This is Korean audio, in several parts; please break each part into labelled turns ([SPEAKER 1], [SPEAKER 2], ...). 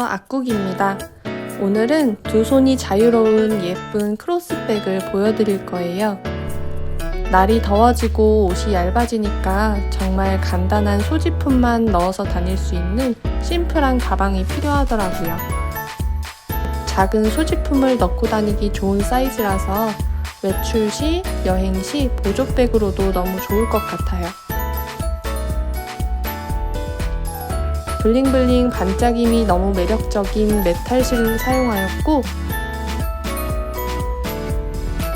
[SPEAKER 1] 악국입니다. 오늘은 두 손이 자유로운 예쁜 크로스백을 보여드릴 거예요. 날이 더워지고 옷이 얇아지니까 정말 간단한 소지품만 넣어서 다닐 수 있는 심플한 가방이 필요하더라고요. 작은 소지품을 넣고 다니기 좋은 사이즈라서 외출 시, 여행 시 보조백으로도 너무 좋을 것 같아요. 블링블링 반짝임이 너무 매력적인 메탈실을 사용하였고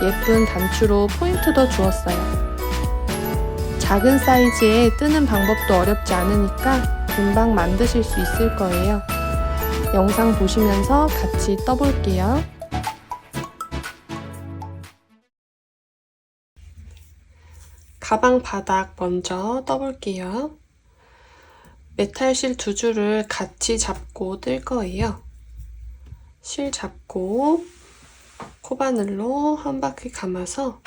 [SPEAKER 1] 예쁜 단추로 포인트도 주었어요. 작은 사이즈에 뜨는 방법도 어렵지 않으니까 금방 만드실 수 있을 거예요. 영상 보시면서 같이 떠볼게요. 가방 바닥 먼저 떠볼게요. 메탈실 두 줄을 같이 잡고 뜰 거예요. 실 잡고 코바늘로 한 바퀴 감아서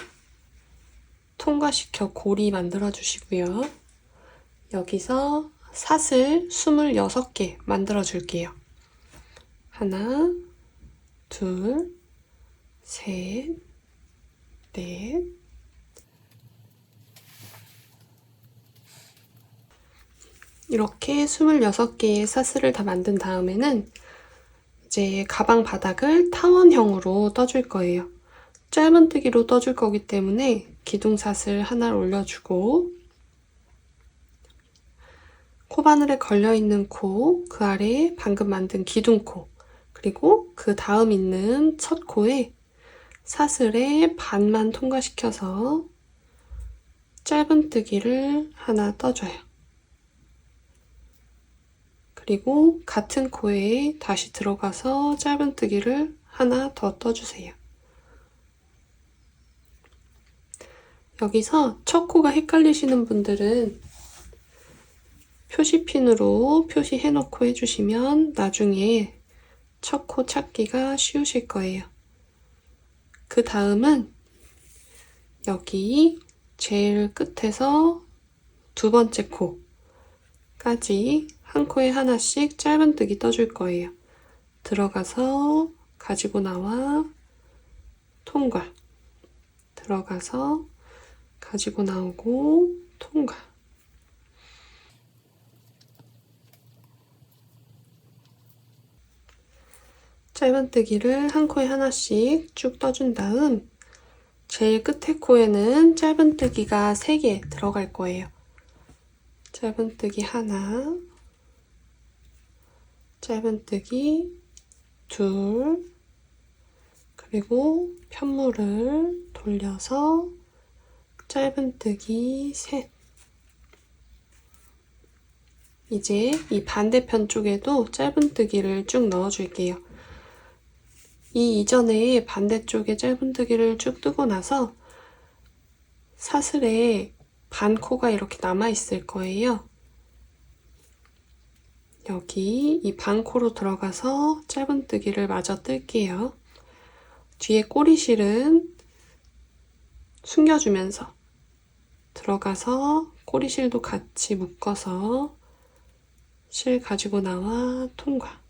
[SPEAKER 1] 통과시켜 고리 만들어 주시고요. 여기서 사슬 26개 만들어 줄게요. 하나, 둘, 셋, 넷, 이렇게 26개의 사슬을 다 만든 다음에는 이제 가방 바닥을 타원형으로 떠줄 거예요. 짧은뜨기로 떠줄 거기 때문에 기둥사슬 하나를 올려주고 코바늘에 걸려있는 코, 그 아래에 방금 만든 기둥코, 그리고 그 다음 있는 첫 코에 사슬의 반만 통과시켜서 짧은뜨기를 하나 떠줘요. 그리고 같은 코에 다시 들어가서 짧은뜨기를 하나 더 떠주세요. 여기서 첫 코가 헷갈리시는 분들은 표시핀으로 표시해놓고 해주시면 나중에 첫 코 찾기가 쉬우실 거예요. 그 다음은 여기 제일 끝에서 두 번째 코까지 한 코에 하나씩 짧은뜨기 떠줄 거예요. 들어가서 가지고 나와 통과, 들어가서 가지고 나오고 통과. 짧은뜨기를 한 코에 하나씩 쭉 떠준 다음 제일 끝에 코에는 짧은뜨기가 3개 들어갈 거예요. 짧은뜨기 하나, 짧은뜨기 둘, 그리고 편물을 돌려서 짧은뜨기 셋. 이제 이 반대편 쪽에도 짧은뜨기를 쭉 넣어줄게요. 이 이전에 반대쪽에 짧은뜨기를 쭉 뜨고 나서 사슬에 반코가 이렇게 남아있을 거예요. 여기 이 반코로 들어가서 짧은뜨기를 마저 뜰게요. 뒤에 꼬리실은 숨겨주면서 들어가서 꼬리실도 같이 묶어서 실 가지고 나와 통과.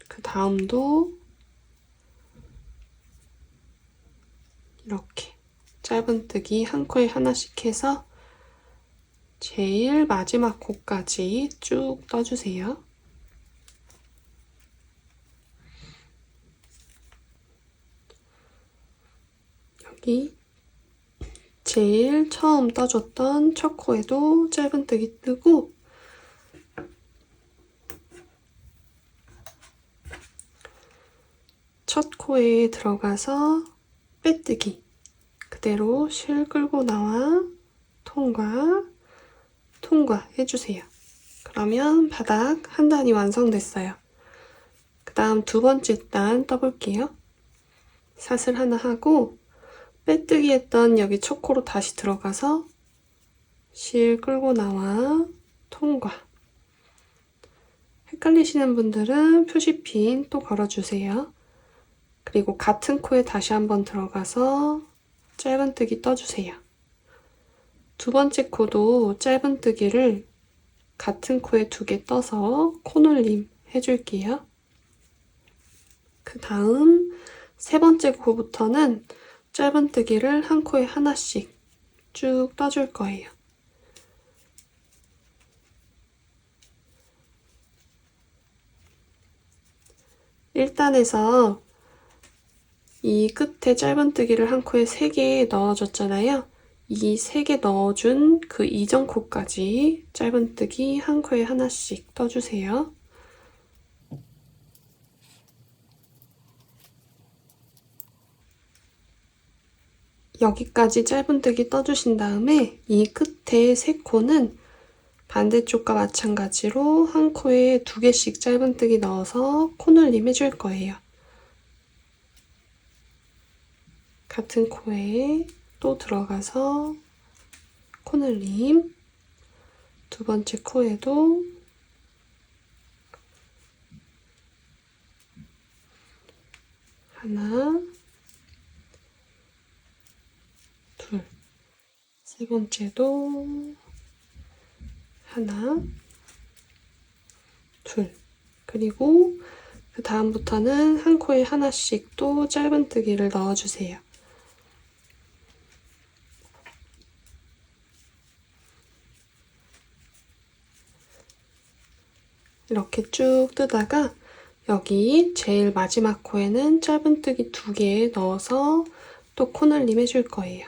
[SPEAKER 1] 그 다음도 이렇게 짧은뜨기 한 코에 하나씩 해서 제일 마지막 코까지 쭉 떠주세요. 여기 제일 처음 떠줬던 첫 코에도 짧은뜨기 뜨고 첫 코에 들어가서 빼뜨기 그대로 실 끌고 나와 통과, 통과 해주세요. 그러면 바닥 한 단이 완성됐어요. 그 다음 두 번째 단 떠볼게요. 사슬 하나 하고 빼뜨기 했던 여기 첫 코로 다시 들어가서 실 끌고 나와 통과. 헷갈리시는 분들은 표시핀 또 걸어주세요. 그리고 같은 코에 다시 한번 들어가서 짧은뜨기 떠주세요. 두 번째 코도 짧은뜨기를 같은 코에 2개 떠서 코놀림 해줄게요. 그 다음 3번째 코부터는 짧은뜨기를 한 코에 하나씩 쭉 떠줄 거예요. 1단에서 이 끝에 짧은뜨기를 한 코에 3개 넣어줬잖아요. 이 3개 넣어준 그 이전 코까지 짧은뜨기 한 코에 하나씩 떠주세요. 여기까지 짧은뜨기 떠주신 다음에 이 끝에 3코는 반대쪽과 마찬가지로 한 코에 2개씩 짧은뜨기 넣어서 코놀림 해줄 거예요. 같은 코에 또 들어가서 코놀림, 2번째 코에도 하나, 둘, 3번째도 하나, 둘, 그리고 그 다음부터는 한 코에 하나씩 또 짧은뜨기를 넣어주세요. 이렇게 쭉 뜨다가 여기 제일 마지막 코에는 짧은뜨기 2개 넣어서 또 코놀림 해줄 거예요.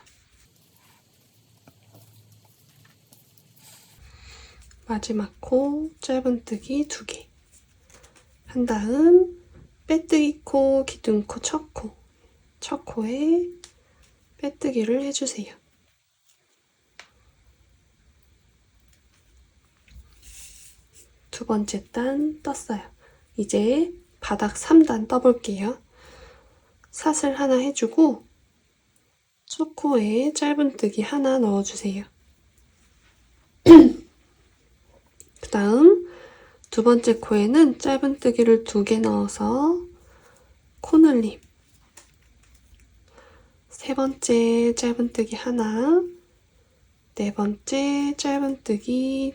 [SPEAKER 1] 마지막 코 짧은뜨기 2개 한 다음 빼뜨기 코, 기둥코, 첫 코에 빼뜨기를 해주세요. 두 번째 단 떴어요. 이제 바닥 3단 떠볼게요. 사슬 하나 해주고 첫 코에 짧은뜨기 하나 넣어주세요. 그 다음 2번째 코에는 짧은뜨기를 2개 넣어서 코놀림, 3번째 짧은뜨기 하나, 4번째 짧은뜨기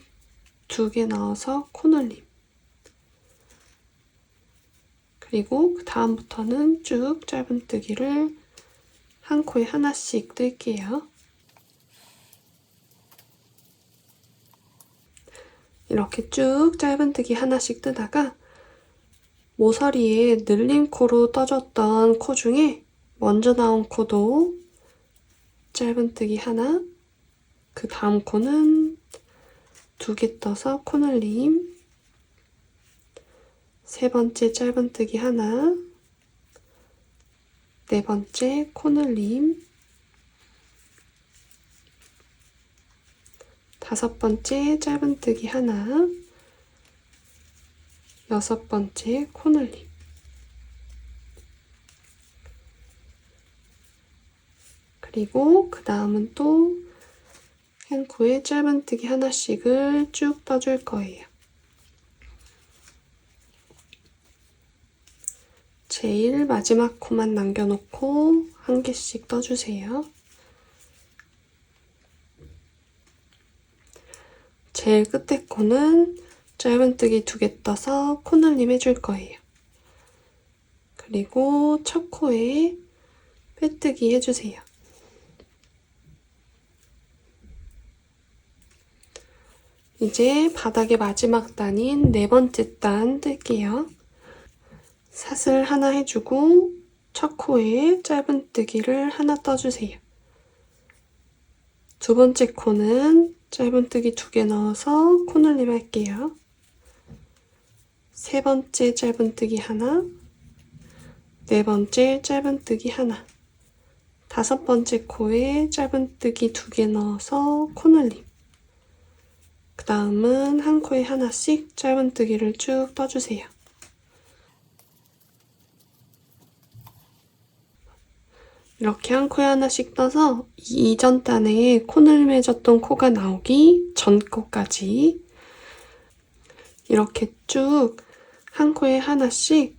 [SPEAKER 1] 2개 넣어서 코놀림, 그리고 그 다음부터는 쭉 짧은뜨기를 한 코에 하나씩 뜰게요. 이렇게 쭉 짧은뜨기 하나씩 뜨다가 모서리에 늘린 코로 떠줬던 코 중에 먼저 나온 코도 짧은뜨기 하나, 그 다음 코는 2개 떠서 코놀림, 3번째 짧은뜨기 하나, 4번째 코놀림, 5번째 짧은뜨기 하나, 6번째 코놀림. 그리고 그 다음은 또 한 코에 짧은뜨기 하나씩을 쭉 떠줄 거예요. 제일 마지막 코만 남겨놓고 한 개씩 떠주세요. 제일 끝에 코는 짧은뜨기 2개 떠서 코놀림 해줄 거예요. 그리고 첫 코에 빼뜨기 해주세요. 이제 바닥의 마지막 단인 4번째 단 뜰게요. 사슬 하나 해주고 첫 코에 짧은뜨기를 하나 떠주세요. 2번째 코는 짧은뜨기 2개 넣어서 코놀림 할게요. 3번째 짧은뜨기 하나, 4번째 짧은뜨기 하나, 5번째 코에 짧은뜨기 2개 넣어서 코놀림. 그 다음은 한 코에 하나씩 짧은뜨기를 쭉 떠주세요. 이렇게 한 코에 하나씩 떠서 이전 단에 코놀림 해줬던 코가 나오기 전 코까지 이렇게 쭉 한 코에 하나씩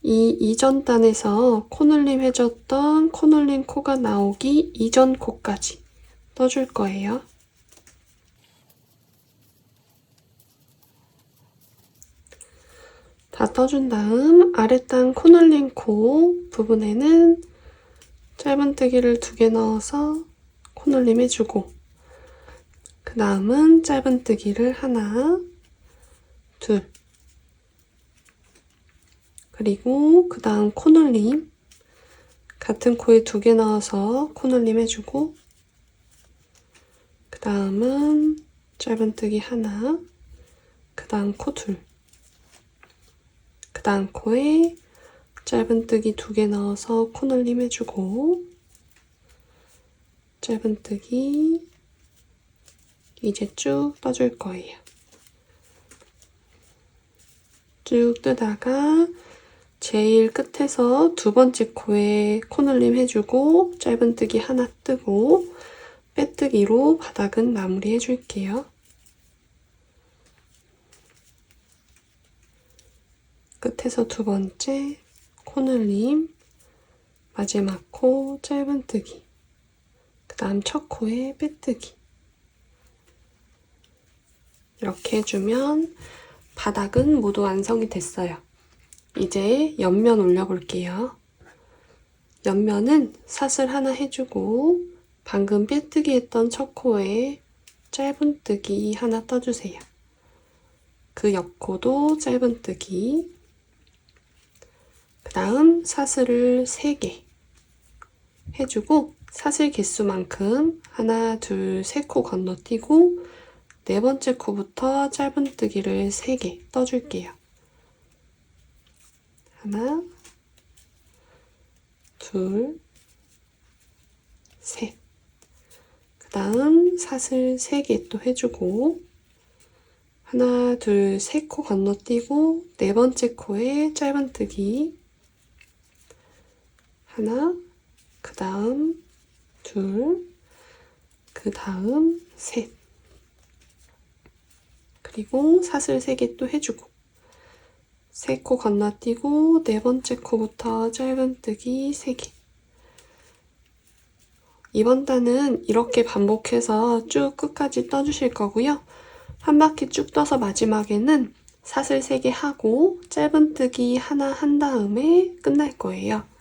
[SPEAKER 1] 이 이전 단에서 코놀림 해줬던 코놀림 코가 나오기 이전 코까지 떠줄 거예요. 다 떠준 다음 아랫단 코늘린 코 부분에는 짧은뜨기를 2개 넣어서 코늘림 해주고, 그 다음은 짧은뜨기를 하나, 둘, 그리고 그 다음 코늘림 같은 코에 2개 넣어서 코늘림 해주고, 그 다음은 짧은뜨기 하나, 그 다음 코 둘, 그 다음 코에 짧은뜨기 2개 넣어서 코늘림 해주고, 짧은뜨기 이제 쭉 떠줄 거예요. 쭉 뜨다가 제일 끝에서 2번째 코에 코늘림 해주고 짧은뜨기 하나 뜨고 빼뜨기로 바닥은 마무리 해줄게요. 끝에서 2번째 코늘림, 마지막 코 짧은뜨기, 그 다음 첫 코에 빼뜨기. 이렇게 해주면 바닥은 모두 완성이 됐어요. 이제 옆면 올려볼게요. 옆면은 사슬 하나 해주고 방금 빼뜨기 했던 첫 코에 짧은뜨기 하나 떠주세요. 그 옆코도 짧은뜨기, 그 다음 사슬을 3개 해주고 사슬 개수만큼 하나, 둘, 3코 건너뛰고 4번째 코부터 짧은뜨기를 3개 떠줄게요. 하나, 둘, 셋. 그 다음 사슬 3개 또 해주고 하나, 둘, 3코 건너뛰고 4번째 코에 짧은뜨기 하나, 그 다음 둘, 그 다음 셋. 그리고 사슬 3개 또 해주고 3코 건너뛰고 4번째 코부터 짧은뜨기 3개. 이번 단은 이렇게 반복해서 쭉 끝까지 떠주실 거고요. 한 바퀴 쭉 떠서 마지막에는 사슬 3개 하고 짧은뜨기 하나 한 다음에 끝날 거예요.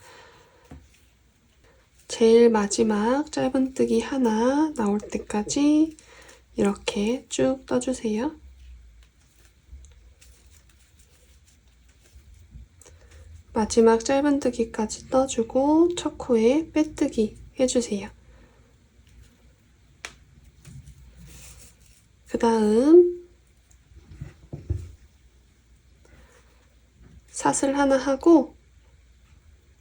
[SPEAKER 1] 제일 마지막 짧은뜨기 하나 나올 때까지 이렇게 쭉 떠주세요. 마지막 짧은뜨기까지 떠주고 첫 코에 빼뜨기 해주세요. 그 다음 사슬 하나 하고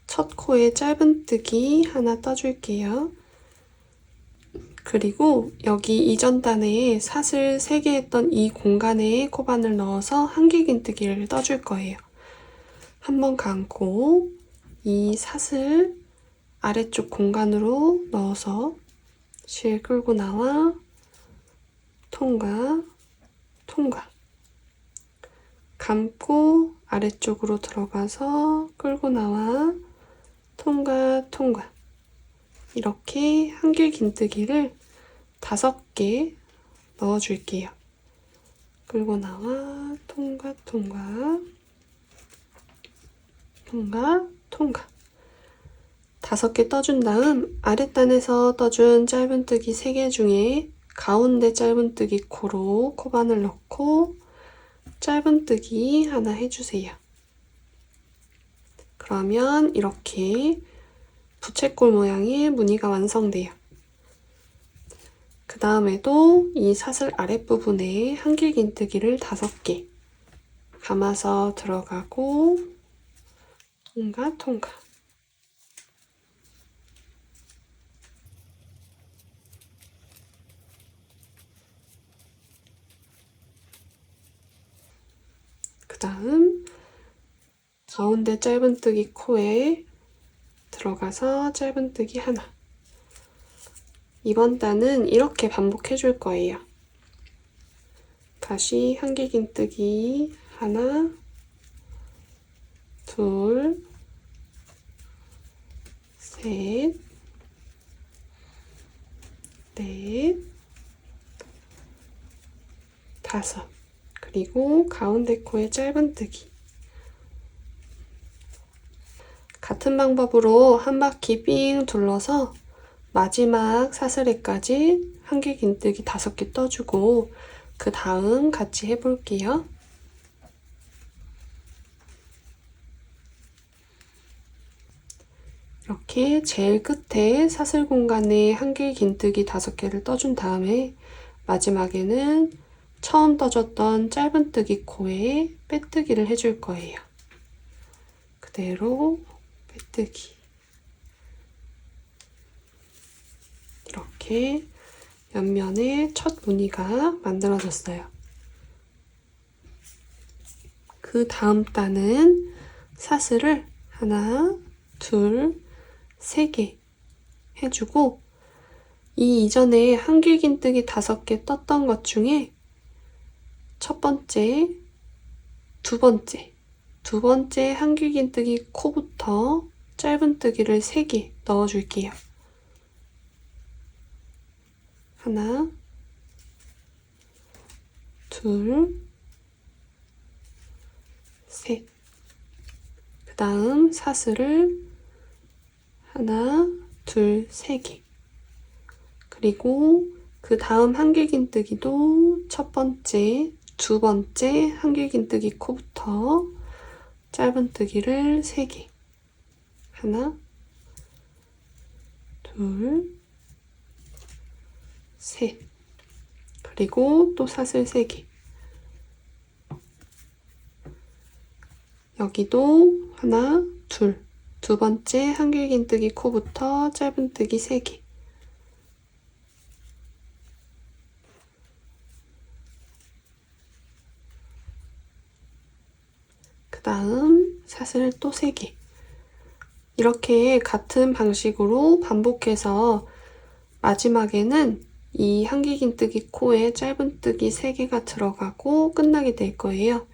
[SPEAKER 1] 첫 코에 짧은뜨기 하나 떠줄게요. 그리고 여기 이전 단에 사슬 3개 했던 이 공간에 코바늘 넣어서 한길긴뜨기를 떠줄 거예요. 한번 감고 이 사슬 아래쪽 공간으로 넣어서 실 끌고 나와 통과, 통과. 감고 아래쪽으로 들어가서 끌고 나와 통과, 통과. 이렇게 한길긴뜨기를 5개 넣어줄게요. 끌고 나와 통과, 통과, 통과, 통과. 5개 떠준 다음 아랫단에서 떠준 짧은뜨기 3개 중에 가운데 짧은뜨기 코로 코바늘 넣고 짧은뜨기 하나 해주세요. 그러면 이렇게 부채꼴 모양의 무늬가 완성돼요. 그 다음에도 이 사슬 아랫부분에 한길긴뜨기를 5개 감아서 들어가고 통과, 통과. 그 다음 가운데 짧은뜨기 코에 들어가서 짧은뜨기 하나. 이번 단은 이렇게 반복해 줄 거예요. 다시 한길긴뜨기 하나, 둘, 셋, 넷, 5. 그리고 가운데 코에 짧은뜨기 같은 방법으로 한 바퀴 삥 둘러서 마지막 사슬에까지 한길긴뜨기 5개 떠주고 그 다음 같이 해볼게요. 이렇게 제일 끝에 사슬 공간에 한길긴뜨기 5개를 떠준 다음에 마지막에는 처음 떠줬던 짧은뜨기 코에 빼뜨기를 해줄 거예요. 그대로 빼뜨기. 이렇게 옆면에 첫 무늬가 만들어졌어요. 그 다음 단은 사슬을 하나, 둘, 3개 해주고 이 이전에 한길긴뜨기 5개 떴던 것 중에 첫 번째, 두 번째 한길긴뜨기 코부터 짧은뜨기를 3개 넣어줄게요. 하나, 둘, 셋. 그 다음 사슬을 하나, 둘, 3개. 그리고 그 다음 한길긴뜨기도 첫 번째, 두 번째 한길긴뜨기 코부터 짧은뜨기를 3개. 하나, 둘, 셋. 그리고 또 사슬 3개. 여기도 하나, 둘. 두 번째 한길긴뜨기 코부터 짧은뜨기 3개. 그 다음 사슬 또 3개. 이렇게 같은 방식으로 반복해서 마지막에는 이 한길긴뜨기 코에 짧은뜨기 3개가 들어가고 끝나게 될 거예요.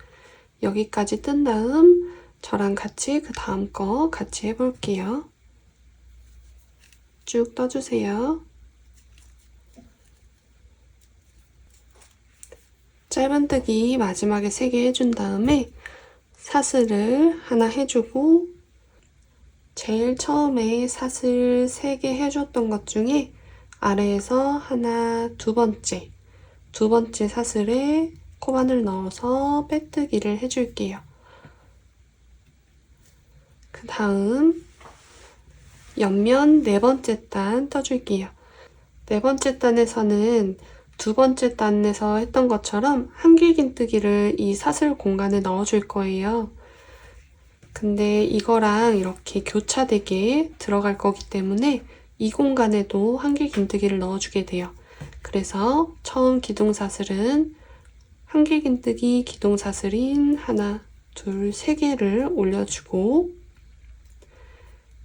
[SPEAKER 1] 여기까지 뜬 다음 저랑 같이 그 다음 거 같이 해볼게요. 쭉 떠주세요. 짧은뜨기 마지막에 3개 해준 다음에 사슬을 하나 해주고 제일 처음에 사슬 3개 해줬던 것 중에 아래에서 하나, 두 번째 사슬에 코바늘 넣어서 빼뜨기를 해줄게요. 그 다음 옆면 4번째 단 떠줄게요. 4번째 단에서는 두 번째 단에서 했던 것처럼 한길긴뜨기를 이 사슬 공간에 넣어줄 거예요. 근데 이거랑 이렇게 교차되게 들어갈 거기 때문에 이 공간에도 한길긴뜨기를 넣어주게 돼요. 그래서 처음 기둥사슬은 한길긴뜨기 기둥사슬인 하나, 둘, 3개를 올려주고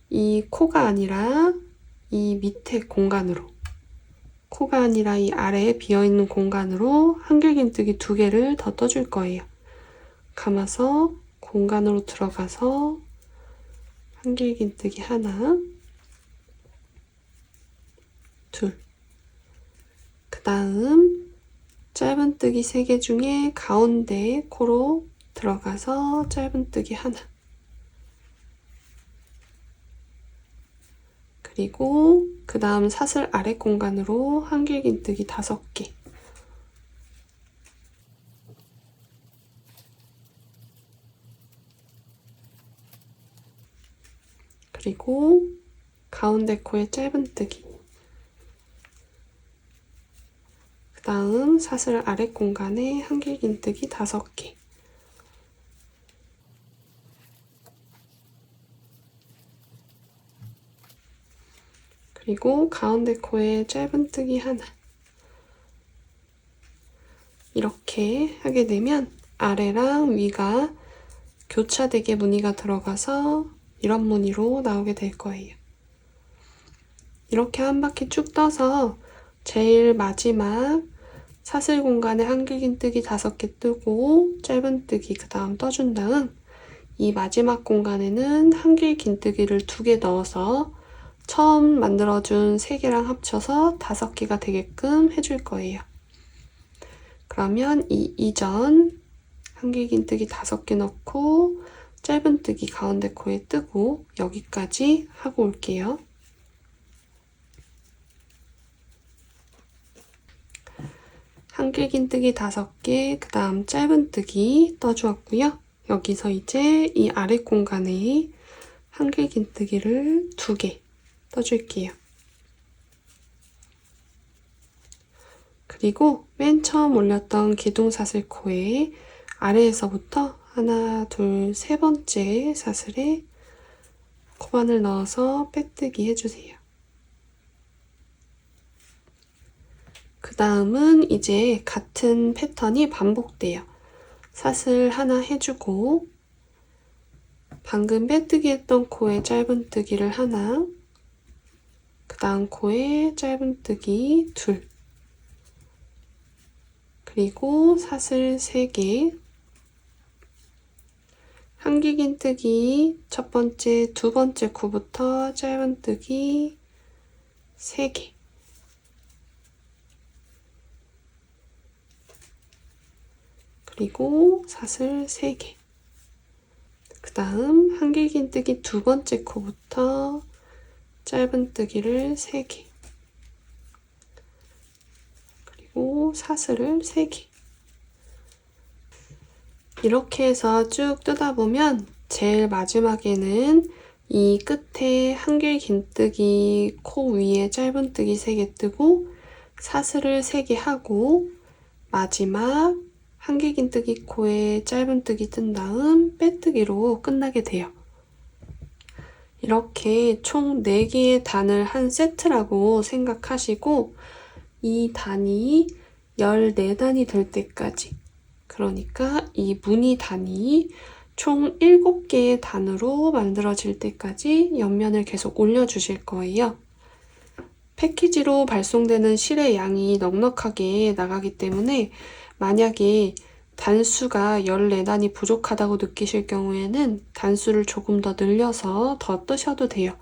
[SPEAKER 1] 이 코가 아니라 이 밑에 공간으로 코가 아니라 이 아래에 비어있는 공간으로 한길긴뜨기 2개를 더 떠줄 거예요. 감아서 공간으로 들어가서 한길긴뜨기 하나, 둘. 그 다음 짧은뜨기 3개 중에 가운데 코로 들어가서 짧은뜨기 하나. 그리고 그 다음 사슬 아래 공간으로 한길긴뜨기 5개. 그리고 가운데 코에 짧은뜨기. 그 다음 사슬 아래 공간에 한길긴뜨기 5개. 그리고 가운데 코에 짧은뜨기 하나. 이렇게 하게 되면 아래랑 위가 교차되게 무늬가 들어가서 이런 무늬로 나오게 될 거예요. 이렇게 한 바퀴 쭉 떠서 제일 마지막 사슬 공간에 한길긴뜨기 5개 뜨고 짧은뜨기 그 다음 떠준 다음 이 마지막 공간에는 한길긴뜨기를 2개 넣어서 처음 만들어준 3개랑 합쳐서 5개가 되게끔 해줄 거예요. 그러면 이 이전 한길긴뜨기 5개 넣고 짧은뜨기 가운데 코에 뜨고 여기까지 하고 올게요. 한길긴뜨기 5개, 그 다음 짧은뜨기 떠주었고요. 여기서 이제 이 아래 공간에 한길긴뜨기를 2개 떠줄게요. 그리고 맨 처음 올렸던 기둥사슬코에 아래에서부터 하나, 둘, 세 번째 사슬에 코바늘 넣어서 빼뜨기 해주세요. 그 다음은 이제 같은 패턴이 반복돼요. 사슬 하나 해주고 방금 빼뜨기 했던 코에 짧은뜨기를 하나, 그 다음 코에 짧은뜨기 2, 그리고 사슬 3개, 한길긴뜨기 첫 번째, 두 번째 코부터 짧은뜨기 3개, 그리고 사슬 3개, 그 다음 한길긴뜨기 두 번째 코부터 짧은뜨기를 3개, 그리고 사슬을 3개. 이렇게 해서 쭉 뜨다 보면 제일 마지막에는 이 끝에 한길긴뜨기 코 위에 짧은뜨기 3개 뜨고 사슬을 3개 하고 마지막 한길긴뜨기 코에 짧은뜨기 뜬 다음 빼뜨기로 끝나게 돼요. 이렇게 총 4개의 단을 한 세트라고 생각하시고 이 단이 14단이 될 때까지, 그러니까 이 무늬 단이 총 7개의 단으로 만들어질 때까지 옆면을 계속 올려주실 거예요. 패키지로 발송되는 실의 양이 넉넉하게 나가기 때문에 만약에 단수가 14단이 부족하다고 느끼실 경우에는 단수를 조금 더 늘려서 더 뜨셔도 돼요.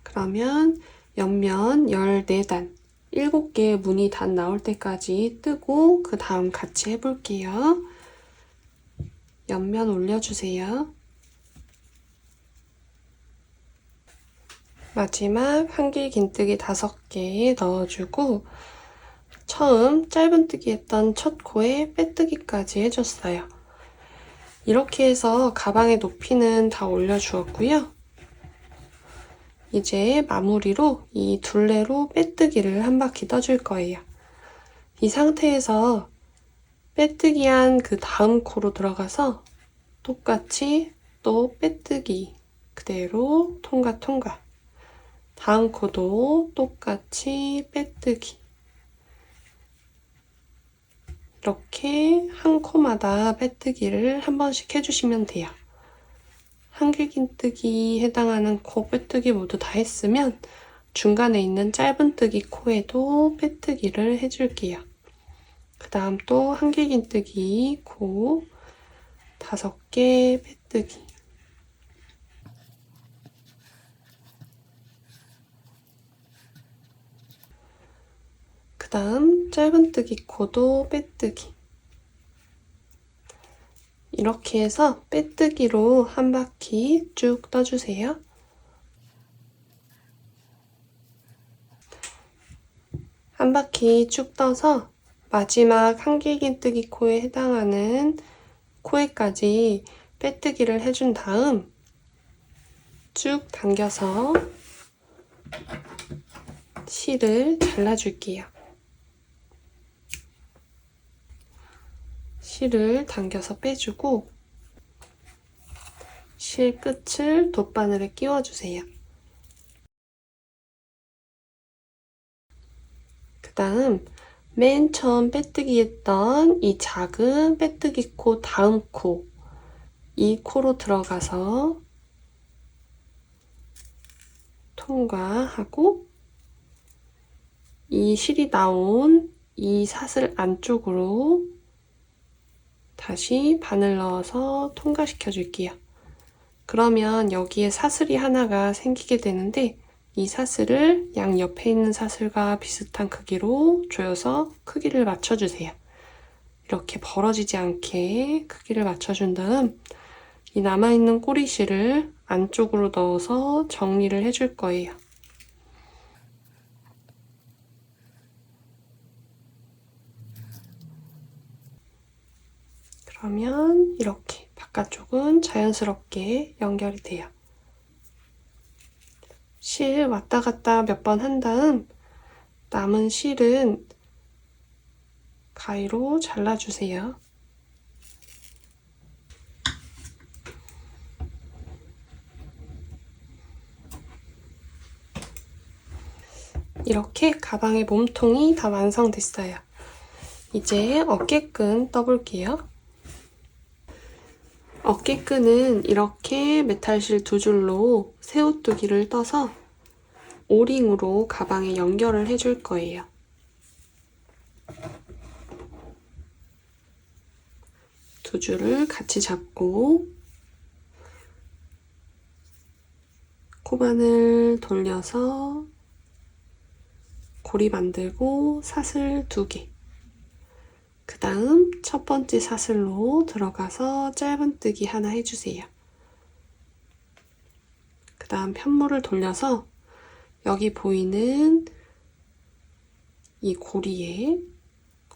[SPEAKER 1] 그러면 옆면 14단, 7개의 무늬 단 나올 때까지 뜨고 그 다음 같이 해볼게요. 옆면 올려주세요. 마지막 한길긴뜨기 5개 넣어주고 처음 짧은뜨기 했던 첫 코에 빼뜨기까지 해줬어요. 이렇게 해서 가방의 높이는 다 올려주었고요. 이제 마무리로 이 둘레로 빼뜨기를 한 바퀴 떠줄 거예요. 이 상태에서 빼뜨기한 그 다음 코로 들어가서 똑같이 또 빼뜨기 그대로 통과 다음 코도 똑같이 빼뜨기, 이렇게 한 코마다 빼뜨기를 한 번씩 해주시면 돼요. 한길긴뜨기 해당하는 코 빼뜨기 모두 다 했으면 중간에 있는 짧은뜨기 코에도 빼뜨기를 해줄게요. 그 다음 또 한길긴뜨기 코 5개 빼뜨기, 그 다음 짧은뜨기 코도 빼뜨기. 이렇게 해서 빼뜨기로 한 바퀴 쭉 떠주세요. 한 바퀴 쭉 떠서 마지막 한길긴뜨기 코에 해당하는 코에까지 빼뜨기를 해준 다음 쭉 당겨서 실을 잘라줄게요. 실을 당겨서 빼주고 실 끝을 돗바늘에 끼워주세요. 그 다음 맨 처음 빼뜨기 했던 이 작은 빼뜨기 코 다음 코, 이 코로 들어가서 통과하고 이 실이 나온 이 사슬 안쪽으로 다시 바늘 넣어서 통과시켜 줄게요. 그러면 여기에 사슬이 하나가 생기게 되는데 이 사슬을 양 옆에 있는 사슬과 비슷한 크기로 조여서 크기를 맞춰주세요. 이렇게 벌어지지 않게 크기를 맞춰준 다음 이 남아있는 꼬리실을 안쪽으로 넣어서 정리를 해줄 거예요. 그러면 이렇게 바깥쪽은 자연스럽게 연결이 돼요. 실 왔다 갔다 몇 번 한 다음 남은 실은 가위로 잘라주세요. 이렇게 가방의 몸통이 다 완성됐어요. 이제 어깨끈 떠볼게요. 어깨끈은 이렇게 메탈실 2줄로 새우뚜기를 떠서 오링으로 가방에 연결을 해줄 거예요. 두 줄을 같이 잡고 코바늘 돌려서 고리 만들고 사슬 2개. 그 다음 첫 번째 사슬로 들어가서 짧은뜨기 하나 해주세요. 그 다음 편물을 돌려서 여기 보이는 이 고리에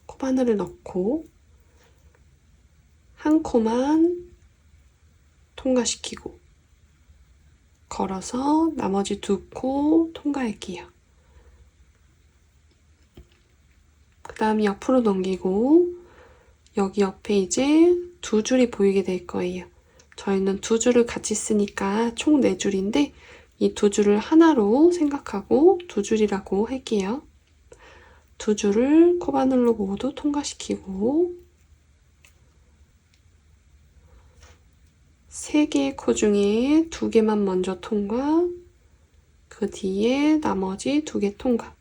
[SPEAKER 1] 코바늘을 넣고 한 코만 통과시키고 걸어서 나머지 2코 통과할게요. 그 다음 옆으로 넘기고 여기 옆에 이제 2줄이 보이게 될 거예요. 저희는 2줄을 같이 쓰니까 총 4줄인데 이 2줄을 하나로 생각하고 2줄이라고 할게요. 2줄을 코바늘로 모두 통과시키고 3개의 코 중에 2개만 먼저 통과, 그 뒤에 나머지 2개 통과.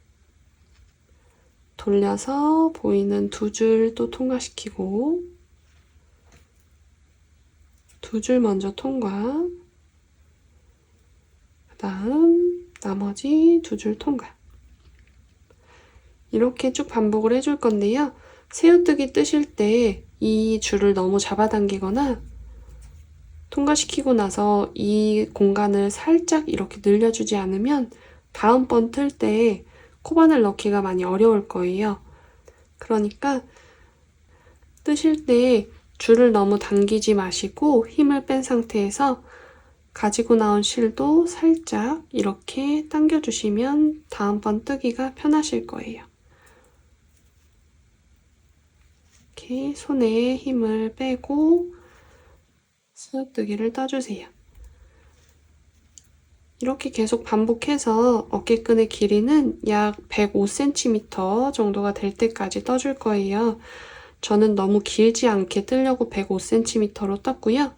[SPEAKER 1] 돌려서 보이는 2줄 또 통과시키고 2줄 먼저 통과, 그 다음 나머지 2줄 통과. 이렇게 쭉 반복을 해줄 건데요. 새우뜨기 뜨실 때 이 줄을 너무 잡아당기거나 통과시키고 나서 이 공간을 살짝 이렇게 늘려주지 않으면 다음번 틀 때 코바늘 넣기가 많이 어려울 거예요. 그러니까 뜨실 때 줄을 너무 당기지 마시고 힘을 뺀 상태에서 가지고 나온 실도 살짝 이렇게 당겨주시면 다음번 뜨기가 편하실 거예요. 이렇게 손에 힘을 빼고 새우뜨기를 떠주세요. 이렇게 계속 반복해서 어깨끈의 길이는 약 105cm 정도가 될 때까지 떠줄 거예요. 저는 너무 길지 않게 뜨려고 105cm로 떴고요.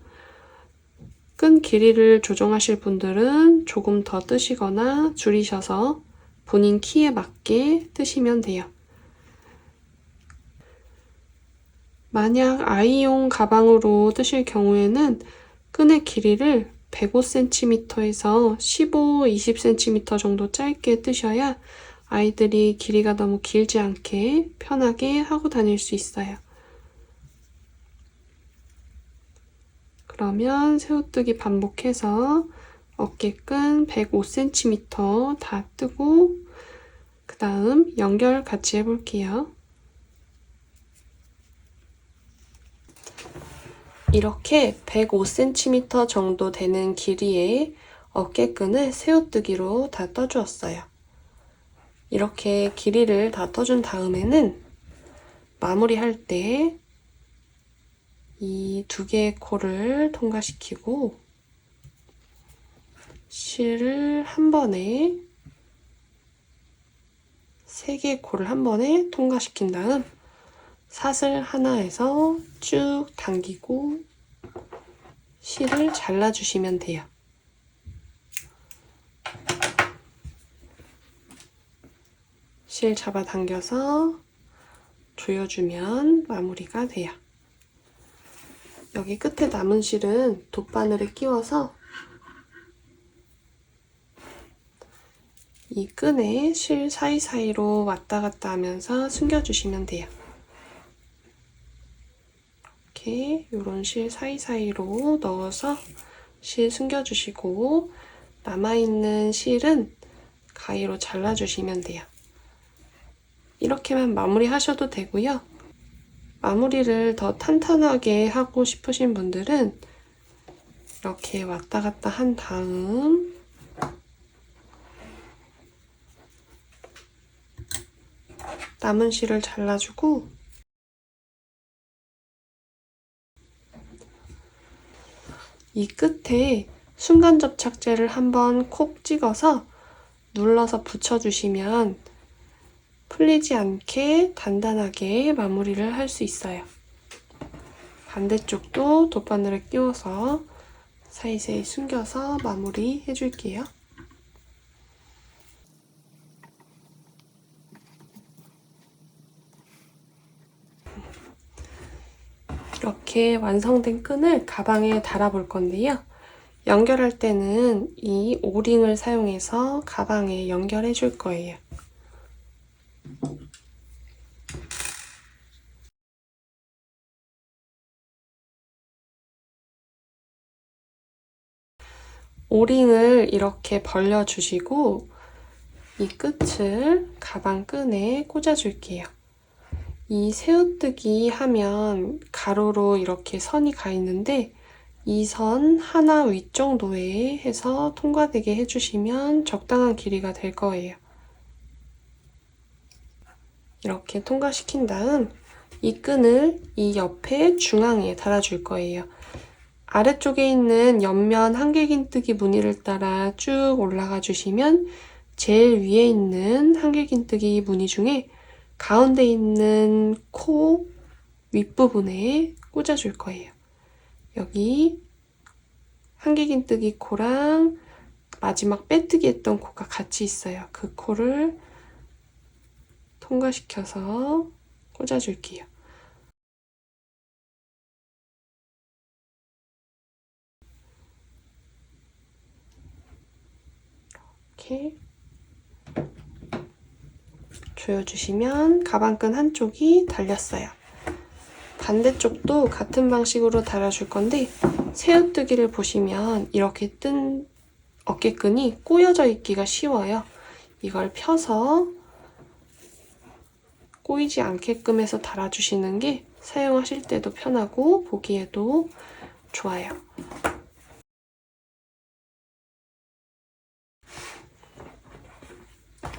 [SPEAKER 1] 끈 길이를 조정하실 분들은 조금 더 뜨시거나 줄이셔서 본인 키에 맞게 뜨시면 돼요. 만약 아이용 가방으로 뜨실 경우에는 끈의 길이를 105cm에서 15, 20cm 정도 짧게 뜨셔야 아이들이 길이가 너무 길지 않게 편하게 하고 다닐 수 있어요. 그러면 새우뜨기 반복해서 어깨끈 105cm 다 뜨고 그 다음 연결 같이 해볼게요. 이렇게 105cm 정도 되는 길이의 어깨끈을 새우뜨기로 다 떠주었어요. 이렇게 길이를 다 떠준 다음에는 마무리할 때 이 2개의 코를 통과시키고 실을 한 번에 3개의 코를 한 번에 통과시킨 다음 사슬 하나에서 쭉 당기고 실을 잘라주시면 돼요. 실 잡아당겨서 조여주면 마무리가 돼요. 여기 끝에 남은 실은 돗바늘에 끼워서 이 끈에 실 사이사이로 왔다 갔다 하면서 숨겨주시면 돼요. 이렇게 요런 실 사이사이로 넣어서 실 숨겨주시고 남아있는 실은 가위로 잘라주시면 돼요. 이렇게만 마무리하셔도 되고요. 마무리를 더 탄탄하게 하고 싶으신 분들은 이렇게 왔다 갔다 한 다음 남은 실을 잘라주고 이 끝에 순간접착제를 한번 콕 찍어서 눌러서 붙여주시면 풀리지 않게 단단하게 마무리를 할 수 있어요. 반대쪽도 돗바늘을 끼워서 사이사이 숨겨서 마무리 해줄게요. 이렇게 완성된 끈을 가방에 달아볼 건데요. 연결할 때는 이 오링을 사용해서 가방에 연결해 줄 거예요. 오링을 이렇게 벌려주시고 이 끝을 가방 끈에 꽂아줄게요. 이 새우뜨기 하면 가로로 이렇게 선이 가 있는데 이 선 하나 윗 정도에 해서 통과되게 해주시면 적당한 길이가 될 거예요. 이렇게 통과시킨 다음 이 끈을 이 옆에 중앙에 달아줄 거예요. 아래쪽에 있는 옆면 한길긴뜨기 무늬를 따라 쭉 올라가 주시면 제일 위에 있는 한길긴뜨기 무늬 중에 가운데 있는 코 윗부분에 꽂아줄 거예요. 여기 한길긴뜨기 코랑 마지막 빼뜨기 했던 코가 같이 있어요. 그 코를 통과시켜서 꽂아줄게요. 이렇게 조여주시면 가방끈 한쪽이 달렸어요. 반대쪽도 같은 방식으로 달아줄 건데 새우뜨기를 보시면 이렇게 뜬 어깨끈이 꼬여져 있기가 쉬워요. 이걸 펴서 꼬이지 않게끔 해서 달아주시는 게 사용하실 때도 편하고 보기에도 좋아요.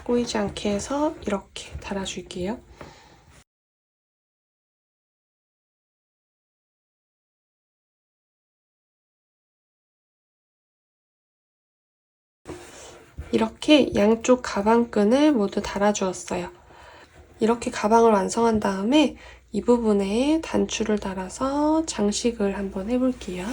[SPEAKER 1] 꼬이지 않게 해서 이렇게 달아줄게요. 이렇게 양쪽 가방끈을 모두 달아주었어요. 이렇게 가방을 완성한 다음에 이 부분에 단추를 달아서 장식을 한번 해볼게요.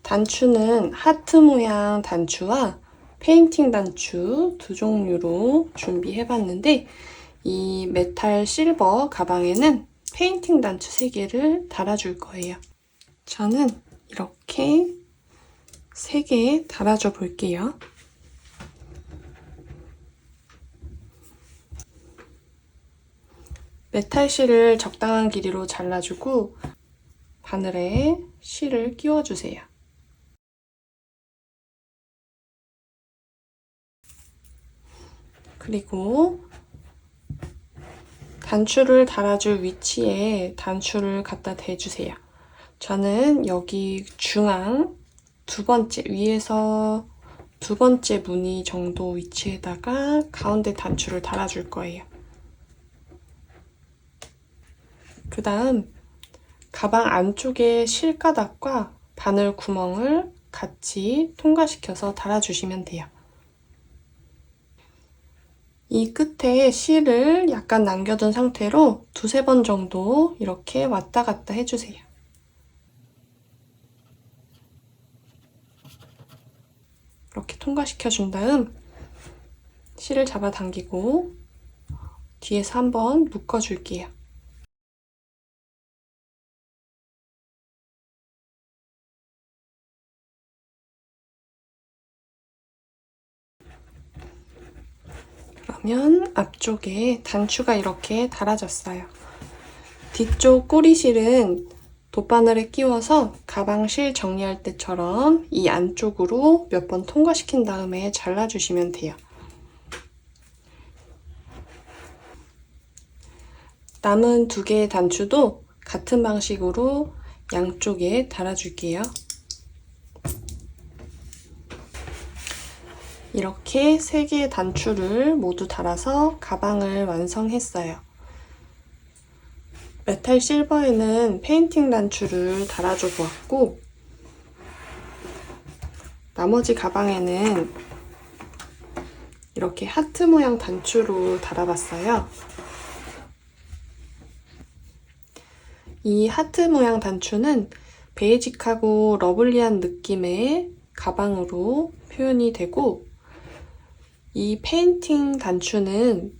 [SPEAKER 1] 단추는 하트 모양 단추와 페인팅 단추 두 종류로 준비해봤는데 이 메탈 실버 가방에는 페인팅 단추 3개를 달아줄 거예요. 저는 이렇게 3개 달아줘 볼게요. 메탈 실을 적당한 길이로 잘라주고 바늘에 실을 끼워주세요. 그리고 단추를 달아줄 위치에 단추를 갖다 대주세요. 저는 여기 중앙 두 번째, 위에서 두 번째 무늬 정도 위치에다가 가운데 단추를 달아줄 거예요. 그 다음 가방 안쪽에 실가닥과 바늘 구멍을 같이 통과시켜서 달아주시면 돼요. 이 끝에 실을 약간 남겨둔 상태로 2~3번 정도 이렇게 왔다 갔다 해주세요. 이렇게 통과시켜준 다음 실을 잡아당기고 뒤에서 한번 묶어줄게요. 그러면 앞쪽에 단추가 이렇게 달아졌어요. 뒤쪽 꼬리실은 돗바늘에 끼워서 가방 실 정리할 때처럼 이 안쪽으로 몇 번 통과시킨 다음에 잘라주시면 돼요. 남은 2개의 단추도 같은 방식으로 양쪽에 달아줄게요. 이렇게 3개의 단추를 모두 달아서 가방을 완성했어요. 메탈 실버에는 페인팅 단추를 달아줘 보았고, 나머지 가방에는 이렇게 하트 모양 단추로 달아봤어요. 이 하트 모양 단추는 베이직하고 러블리한 느낌의 가방으로 표현이 되고, 이 페인팅 단추는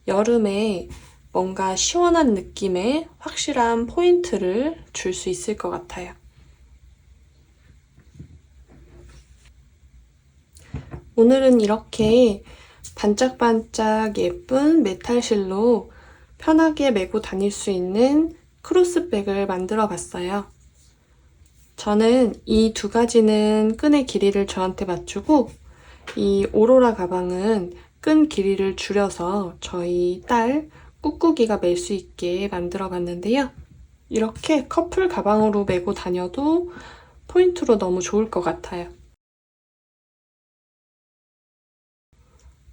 [SPEAKER 1] 여름에 뭔가 시원한 느낌의 확실한 포인트를 줄 수 있을 것 같아요. 오늘은 이렇게 반짝반짝 예쁜 메탈실로 편하게 메고 다닐 수 있는 크로스백을 만들어 봤어요. 저는 이 2가지는 끈의 길이를 저한테 맞추고, 이 오로라 가방은 끈 길이를 줄여서 저희 딸 꾹꾹이가 멜 수 있게 만들어 봤는데요. 이렇게 커플 가방으로 메고 다녀도 포인트로 너무 좋을 것 같아요.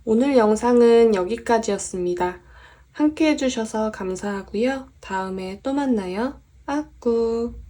[SPEAKER 1] 오늘 영상은 여기까지였습니다. 함께 해주셔서 감사하고요. 다음에 또 만나요. 아꾸.